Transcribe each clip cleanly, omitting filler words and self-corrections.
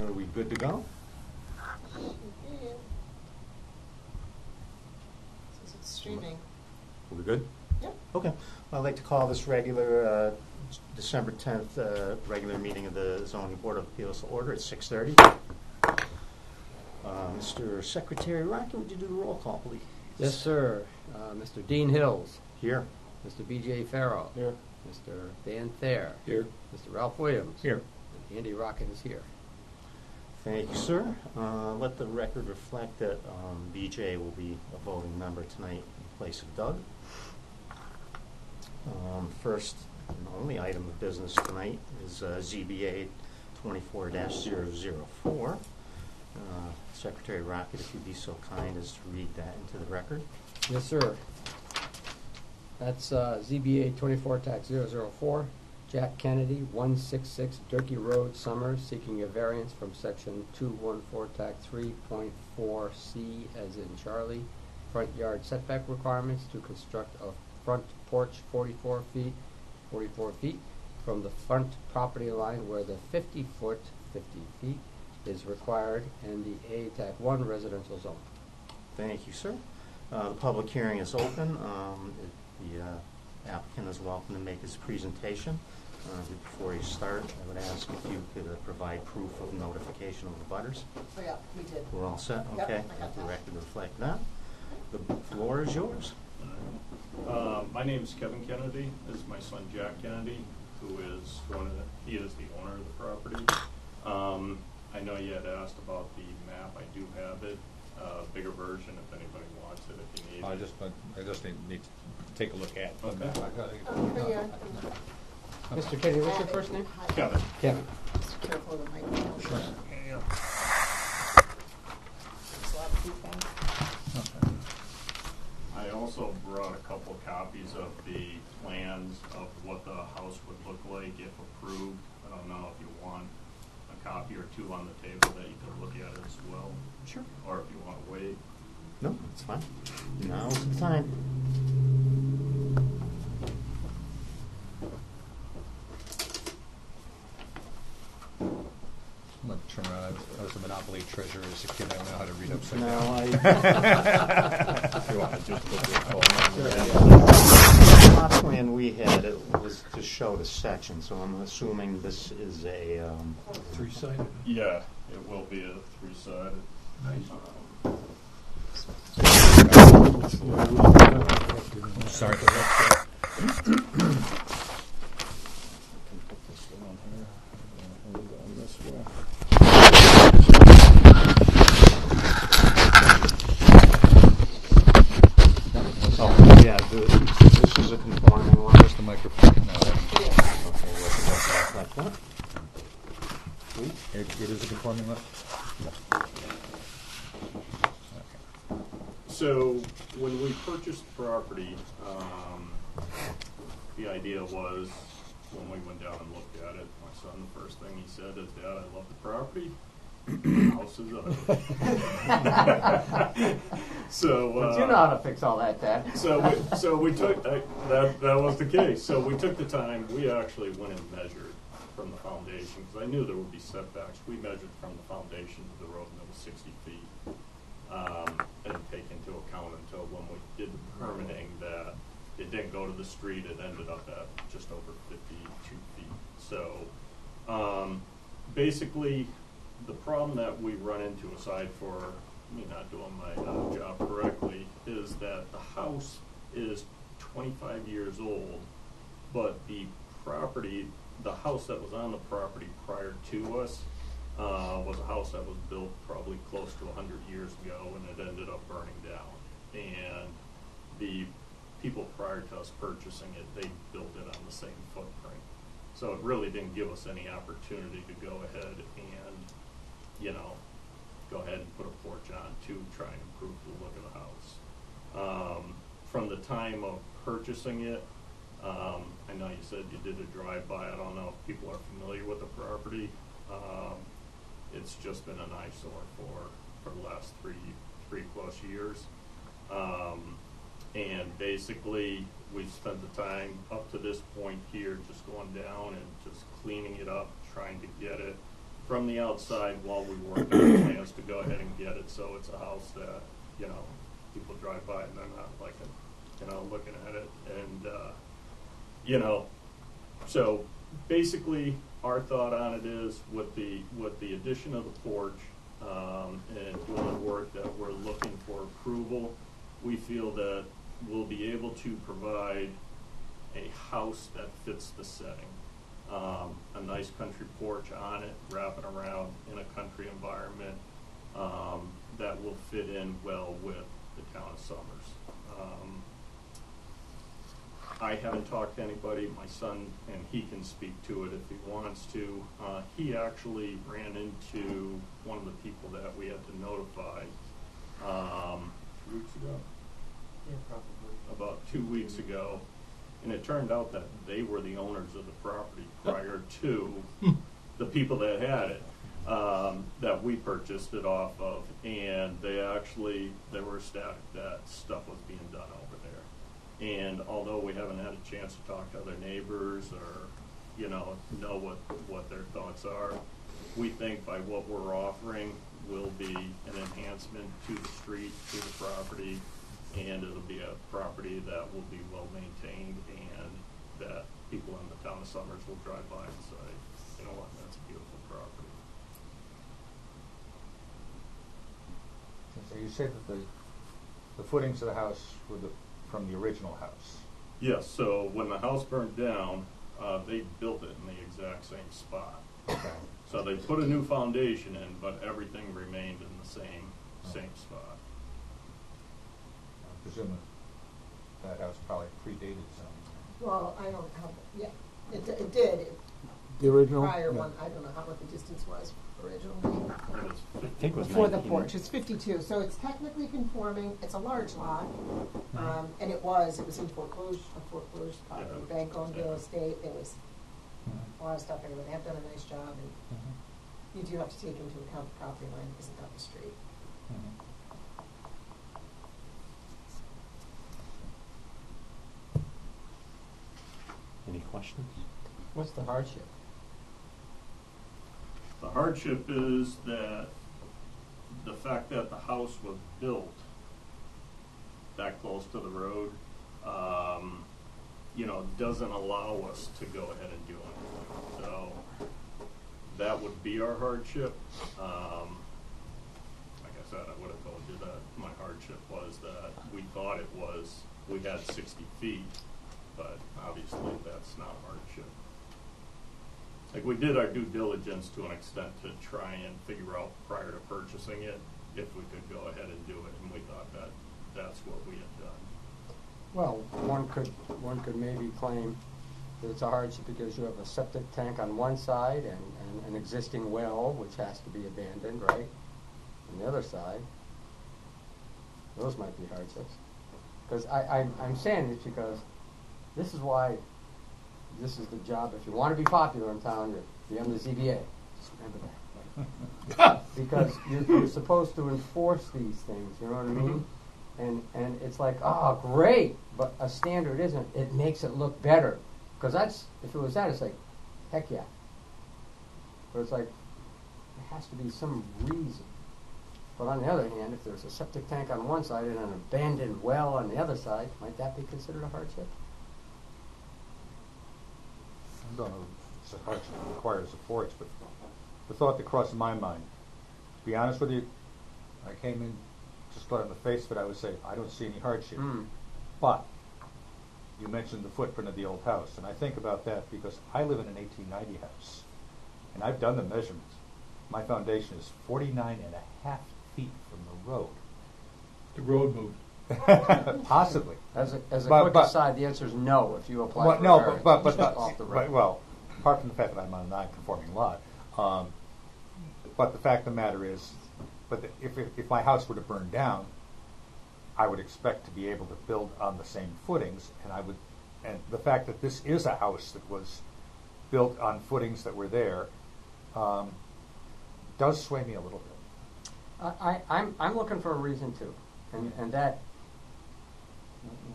Are we good to go? Since it's streaming. Are we good? Yep. Okay. I'd like to call this regular December 10th regular meeting of the Zoning Board of Appeals to order at 6:30. Mr. Secretary Rocky, would you do the roll call, please? Yes, sir. Mr. Dean Hills. Here. Mr. B.J. Farrell. Here. Mr. Dan Thayer. Here. Mr. Ralph Williams. Here. And Andy Rocket is here. Thank you, sir. Let the record reflect that BJ will be a voting member tonight in place of Doug. First and only item of business tonight is ZBA 24-004. Secretary Rocket, if you'd be so kind as to read that into the record. Yes, sir. That's ZBA 24-004. Jack Kennedy, 166 Durkee Road, Summers, seeking a variance from section 214-3.4C as in Charlie, front yard setback requirements to construct a front porch 44 feet from the front property line where the 50 feet is required in the A-TAC-1 residential zone. Thank you, sir. The public hearing is open. The applicant is welcome to make his presentation. Before you start, I would ask if you could provide proof of notification of the butters. Oh yeah, we did. We're all set? Yep, Okay. I got Let the that. record reflect that. The floor is yours. My name is Kevin Kennedy. This is my son Jack Kennedy, who is he is the owner of the property. I know you had asked about the map. I do have it, bigger version if anybody wants it, if you need I it. just need to take a look at it. Okay. Mr. Kennedy, what's your first name? Kevin. Kevin. Just careful of the microphone. There's a lot of feedback. I also brought a couple copies of the plans of what the house would look like if approved. I don't know if you want a copy or two on the table that you could look at as well. Sure. Or if you want to wait. No, it's fine. Now's the time. I'm not turn around. I was a Monopoly treasurer as a kid. I don't know how to read upside No, down. I... You want to just put your phone The plot plan we had, it was to show the section, so I'm assuming this is a... Three-sided? Yeah, it will be a three-sided. Sorry. Oh, yeah, this is a conforming one. Where's the microphone? No, Okay, like that. Sweet. it is a conforming lot? So when we purchased the property, the idea was when we went down and looked at it, my son, the first thing he said is, "Dad, I love the property. The house is ugly." So But you know how to fix all that, Dad. So we took that was the case. So we took the time. We actually went and measured from the foundation because I knew there would be setbacks. We measured from the foundation to the road, and it was 60 feet. I didn't take into account until when we did the permitting that it didn't go to the street. It ended up at just over 52 feet. So basically, the problem that we run into, aside for me not doing my job correctly, is that the house is 25 years old, but the house that was on the property prior to us was a house that was built probably close to 100 years ago, and it ended up burning down. And the people prior to us purchasing it, they built it on the same footprint. So it really didn't give us any opportunity to go ahead and, go ahead and put a porch on to try and improve the look of the house. From the time of purchasing it, I know you said you did a drive-by. I don't know if people are familiar with the property. It's just been an eyesore for the last three plus years. And basically, we spent the time up to this point here just going down and just cleaning it up, trying to get it from the outside while we work on the plans to go ahead and get it, so it's a house that, you know, people drive by and they're not like, you know, looking at it, and, you know, so basically, our thought on it is with the addition of the porch, and doing the work that we're looking for approval, we feel that we'll be able to provide a house that fits the setting. A nice country porch on it, wrapping around in a country environment, that will fit in well with the town of Summers. I haven't talked to anybody, my son, and he can speak to it if he wants to. He actually ran into one of the people that we had to notify 2 weeks ago. Yeah, probably. About 2 weeks ago, and it turned out that they were the owners of the property prior to the people that had it, that we purchased it off of, and they were ecstatic that stuff was being done over there. And although we haven't had a chance to talk to other neighbors or, you know what their thoughts are, we think by what we're offering will be an enhancement to the street, to the property, and it'll be a property that will be well maintained and that people in the town of Summers will drive by and say, you know what, that's a beautiful property. So you said that the footings of the house were from the original house. Yes, so when the house burned down, they built it in the exact same spot. Okay. So they put a new foundation in, but everything remained in the same spot. I'm presuming that house probably predated some. Well, I don't know, yeah, it did. The original? Prior Yeah. one, I don't know what the distance was originally. It is I think it was Before the 19. porch, it's 52, so it's technically conforming, it's a large lot, and it was in foreclosure, a foreclosed property, Yeah. bank owned real estate, there was Mhm. a lot of stuff everywhere, they have done a nice job, and Mhm. you do have to take into account the property line isn't up the street. Mhm. Any questions? What's the hardship? The hardship is that the fact that the house was built that close to the road, you know, doesn't allow us to go ahead and do anything. So that would be our hardship. Like I said, I would have told you that my hardship was that we thought we had 60 feet, but obviously that's not a hardship. Like, we did our due diligence to an extent to try and figure out prior to purchasing it if we could go ahead and do it, and we thought that that's what we had done. Well, one could maybe claim that it's a hardship because you have a septic tank on one side and an existing well which has to be abandoned, right? On the other side, those might be hardships. Because I'm saying this because this is why this is the job. If you want to be popular in town, you be on the ZBA. Just remember that. Because you're supposed to enforce these things, you know what I mean? And it's like, oh, great, but a standard isn't. It makes it look better. Because if it was that, it's like, heck yeah. But it's like, there has to be some reason. But on the other hand, if there's a septic tank on one side and an abandoned well on the other side, might that be considered a hardship? I don't know if it's a hardship that requires a porch, but the thought that crossed my mind, to be honest with you, I came in, just on the face of it, I would say, I don't see any hardship. But you mentioned the footprint of the old house, and I think about that because I live in an 1890 house, and I've done the measurements. My foundation is 49 and a half feet from the road. The road moved. Possibly. As a But- quick but- aside, the answer is no if you apply Well, for no, a variance. but Just off the road. well, apart from the fact that I'm on a non-conforming lot, but the fact of the matter is, if my house were to burn down, I would expect to be able to build on the same footings, and the fact that this is a house that was built on footings that were there does sway me a little bit. I'm looking for a reason too, and that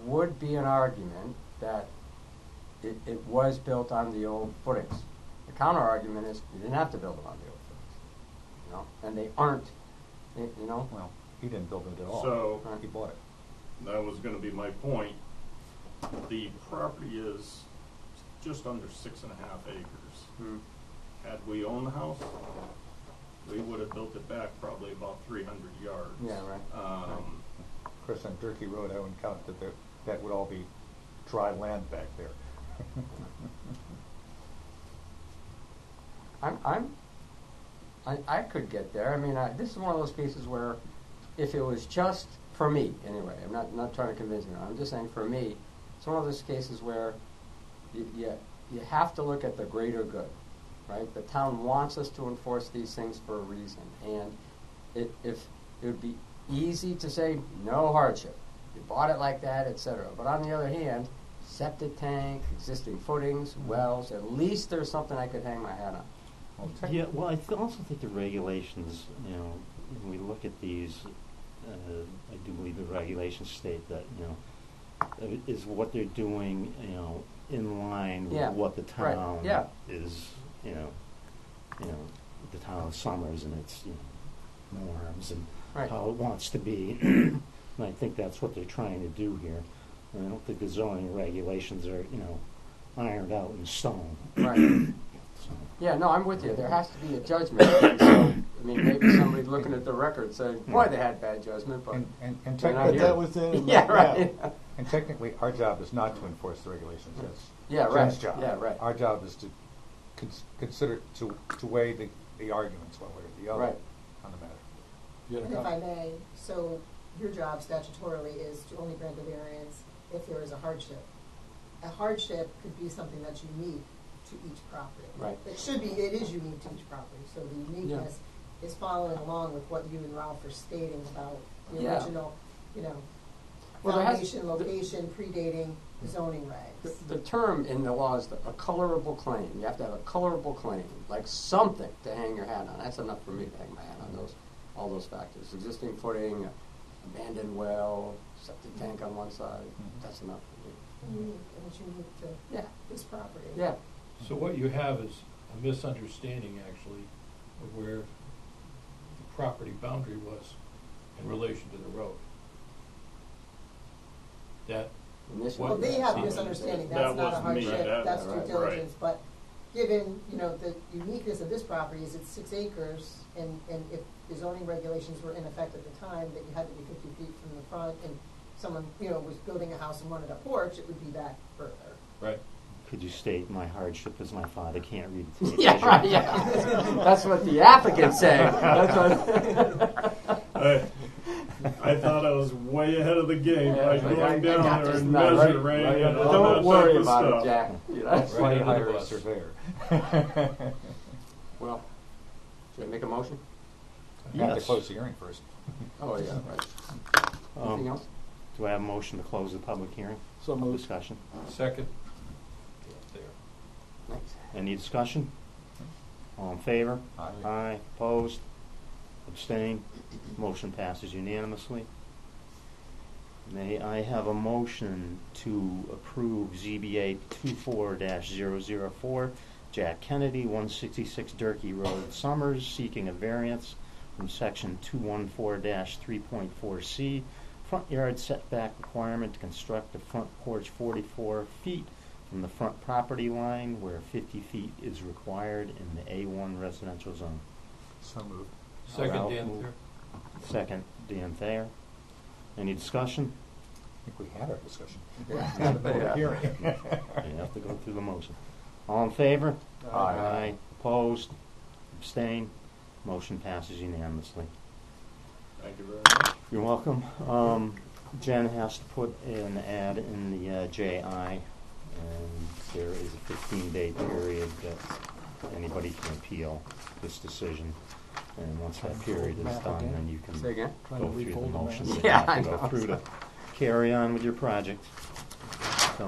would be an argument that it was built on the old footings. The counter argument is you didn't have to build it on the old footings. know, and they aren't, you know? Well, he didn't build it at all. So, He bought it. that was gonna be my point. The property is just under 6.5 acres. Hmm. Had we owned the house, we would have built it back probably about 300 yards. Yeah, right. Of course, on Durkee Road, I wouldn't count that that would all be dry land back there. I could get there. I mean, this is one of those cases where, if it was just for me, anyway, I'm not trying to convince you. I'm just saying for me, it's one of those cases where you have to look at the greater good, right? The town wants us to enforce these things for a reason, and if it would be easy to say no hardship, you bought it like that, etc. But on the other hand, septic tank, existing footings, wells, at least there's something I could hang my hat on. Yeah, well, also think the regulations, you know, when we look at these, I do believe the regulations state that, you know, is what they're doing, you know, in line with Yeah, what the right, town yeah. is, you know, the town of Summers and its, you know, norms and Right. how it wants to be. And I think that's what they're trying to do here. And I don't think the zoning regulations are, you know, ironed out in stone. Right. So, Yeah, no, I'm with you. There has to be a judgment. And so, I mean, maybe somebody looking at the record saying, boy, they had bad judgment, but And they're not technically, here. that was in. Yeah, right. and technically, our job is not to enforce the regulations. That's Yeah, right. Jen's job. Yeah, right. Our job is to consider, to weigh the arguments one way or the other Right. on the matter. You had a And if I comment? may, so your job statutorily is to only grant a variance if there is a hardship. A hardship could be something that's unique to each property. Right. It is unique to each property, so the uniqueness is following along with what you and Ralph are stating about the Yeah. original, you know, Well, there has- foundation, location, predating zoning regs. The term in the law is a colorable claim. You have to have a colorable claim, like something to hang your hat on. That's enough for me to hang my hat on all those factors. Existing footing, abandoned well, septic tank on one side. That's enough for me. Unique, and it's unique to Yeah, this property. yeah. So what you have is a misunderstanding, actually, of where the property boundary was in relation to the road. That, Initially, Well, they have a See, misunderstanding, that that's not a was me, hardship, that- that's right, due right. diligence, but given, you know, the uniqueness of this property is it's 6 acres, and if the zoning regulations were in effect at the time, that you had to be 50 feet from the front, and someone, you know, was building a house and wanted a porch, it would be back further. right? could you state my hardship is my father can't read the tape Yeah, measure? right, yeah. That's what the applicant's saying. That's what. I thought I was way ahead of the game by it's like, going I down got there this and now, right? measuring Right, and all don't that worry type of about stuff. it, Jack. You know? Right Why you under the hire a bus. surveyor. Well, should I make a motion? You have to Yes. close the hearing first. Oh, yeah, right. Anything else? Do I have a motion to close the public hearing? So moved. Discussion. Second. There. Thanks. Any discussion? All in favor? Aye. Aye. Opposed? Abstained? Motion passes unanimously. May I have a motion to approve ZBA 24-004, Jack Kennedy, 166 Durkee Road, Summers, seeking a variance from section 214-3.4C, front yard setback requirement to construct a front porch 44 feet from the front property line where 50 feet is required in the A1 residential zone. So moved. Second, Ralph Dan moved. Thayer. Second, Dan Thayer. Any discussion? I think we had our discussion. Yeah. Public hearing. You have to go through the motion. All in favor? Aye. Opposed? Abstained? Motion passes unanimously. Thank you very much. You're welcome. Jen has to put an ad in the JI, and there is a 15-day period that anybody can appeal this decision. And once that period is done, then you can Say again? go through the motions that you Yeah, have to I go know. through to carry on with your project. So,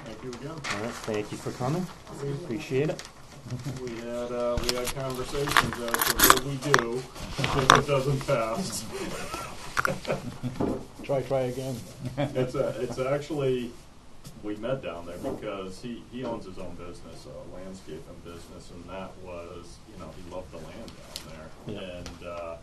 Thank you again. all right, thank you for coming. Appreciate it. We had conversations as to what we do if it doesn't pass. Try again. It's actually we met down there because he owns his own business, a landscaping business, and that was, he loved the land down there. Yeah. And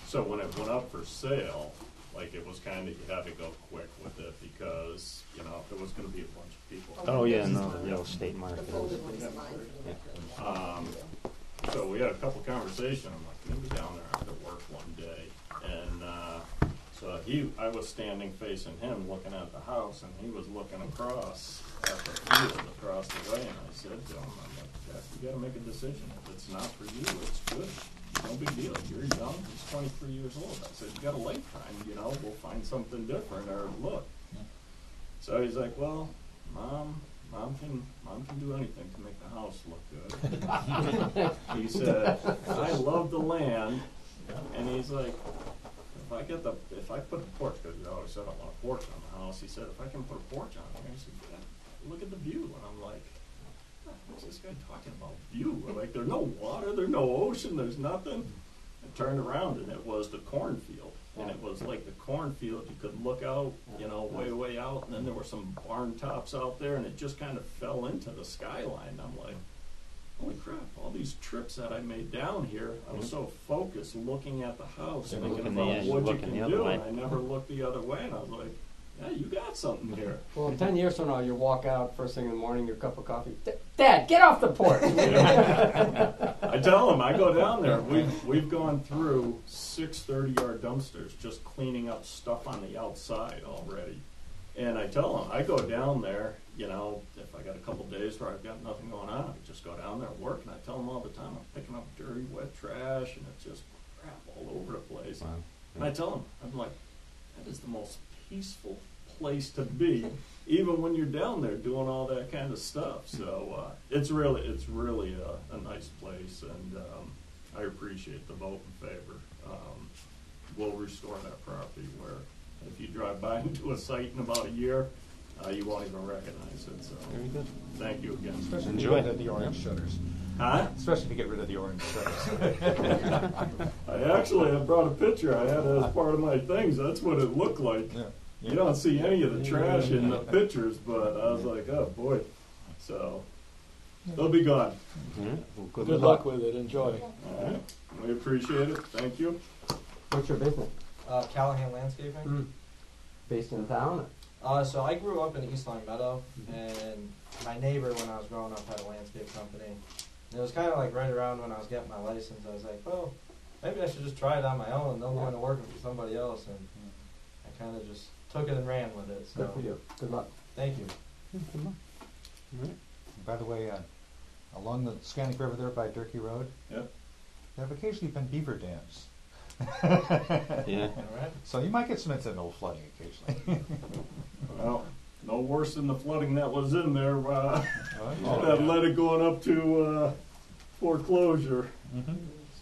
so when it went up for sale, like, it was kind of, you had to go quick with it because, there was going to be a bunch of people. Oh, yeah, This is no, mine. real estate market. The folded one is mine. So we had a couple conversations. I'm like, maybe down there after work one day, and so I was standing facing him, looking at the house, and he was looking across at the field across the way. And I said to him, I'm like, Jack, you got to make a decision. If it's not for you, it's good. No big deal. You're young. He's 23 years old. I said, you got a lifetime. We'll find something different or look. So he's like, well, Mom can do anything to make the house look good. He said, I love the land, and he's like, if I put a porch, because he always said I want a porch on the house. He said, if I can put a porch on there, he said, yeah, look at the view. And I'm like, what's this guy talking about view? Like, there's no water, there's no ocean, there's nothing. I turned around, and it was the cornfield. And it was like the cornfield, you could look out, way out, and then there were some barn tops out there, and it just kind of fell into the skyline. I'm like, holy crap, all these trips that I made down here, I was so focused looking at the house, thinking looking about the- what you looking can the other do, way. and I never looked the other way, and I was like, yeah, you got something here. Well, 10 years from now, you walk out first thing in the morning, your cup of coffee. Dad, get off the porch. I tell him, I go down there. We've gone through 6 30-yard dumpsters just cleaning up stuff on the outside already. And I tell him, I go down there, if I got a couple days where I've got nothing going on, I just go down there and work. And I tell him all the time, I'm picking up dirty, wet trash, and it's just crap all over the place. Wow. And I tell him, I'm like, that is the most peaceful place to be, even when you're down there doing all that kind of stuff. So it's really a nice place, and I appreciate the vote in favor. We'll restore that property where if you drive by into a site in about a year, you won't even recognize it. So Very good. thank you again. Especially Enjoy. if you get rid of the orange shutters. Huh? Especially if you get rid of the orange shutters. I brought a picture. I had it as part of my things. That's what it looked like. Yeah. You don't see any of the trash in the pictures, but I was like, oh boy. So they'll be gone. All right. Well, Good luck with it, enjoy. All right. We appreciate it. Thank you. What's your business? Callahan Landscaping. Based in town? So I grew up in East Long Meadow, and my neighbor when I was growing up had a landscape company. And it was kind of like right around when I was getting my license, I was like, well, maybe I should just try it on my own. No point in working for somebody else. And I kind of just took it and ran with it. So Good for you. Good luck. thank you. Good luck. All right. By the way, along the Scannick River there by Durkee Road, Yep. there have occasionally been beaver dams. Yeah. All right. So you might get some incidental flooding occasionally. Well, no worse than the flooding that was in there Oh, that led it going up to foreclosure. Mhm.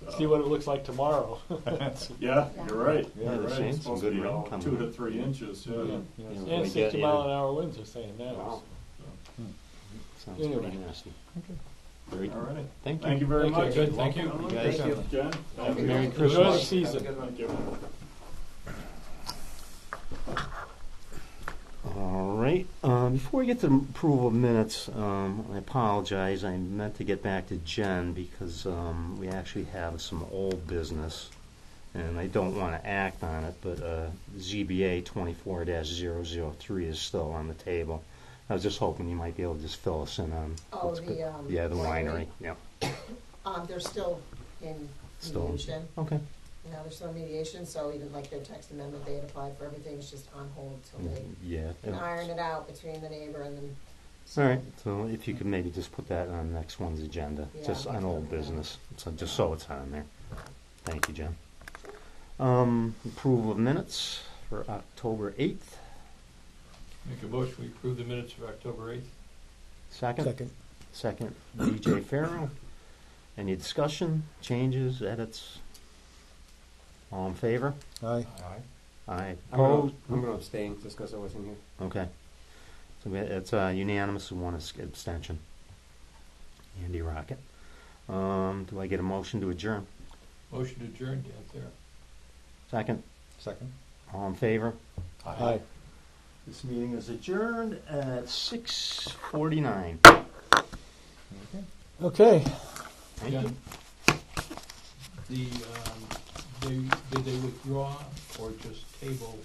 So, See what it looks like tomorrow. yeah, you're right. Yeah, You're they're right. saying It's some supposed good to be rain all coming 2 up. to 3 inches. Yeah. Yeah. Yeah, And we get 60 you. mile an hour winds are saying now. Wow. Sounds Anyway. pretty nasty. Very All good. right. Thank you. Thank you very Okay, much. good, thank you. You guys- Thank you. Jen. Thank you. Merry Enjoy the Christmas. season. Have a good one. Thank you. All right. Before we get to the approval of minutes, I apologize. I meant to get back to Jen because we actually have some old business, and I don't want to act on it, but ZBA 24-003 is still on the table. I was just hoping you might be able to just fill us in on Oh, what's good. the Yeah, the winery. Yeah. They're still in Still in- mediation. Okay. They're still in mediation, so even like their text amendment, they had applied for everything, it's just on hold till they Yeah. can iron it out between the neighbor and then. All right. So if you could maybe just put that on next one's agenda, Yeah, just I'll on put old it down. business, so just so it's on there. Thank you, Jen. Approval of minutes for October 8th. Make a motion, we approve the minutes for October 8th. Second. Second, DJ Farrell. Any discussion, changes, edits? All in favor? Aye. Aye. I'm gonna Opposed? abstain just because I wasn't here. Okay. So it's unanimous and one abstention. Andy Rocket. Do I get a motion to adjourn? Motion to adjourn, Dan Thayer. Second. Second. All in favor? Aye. This meeting is adjourned at 6:49. Okay. Thank you. Did they withdraw or just table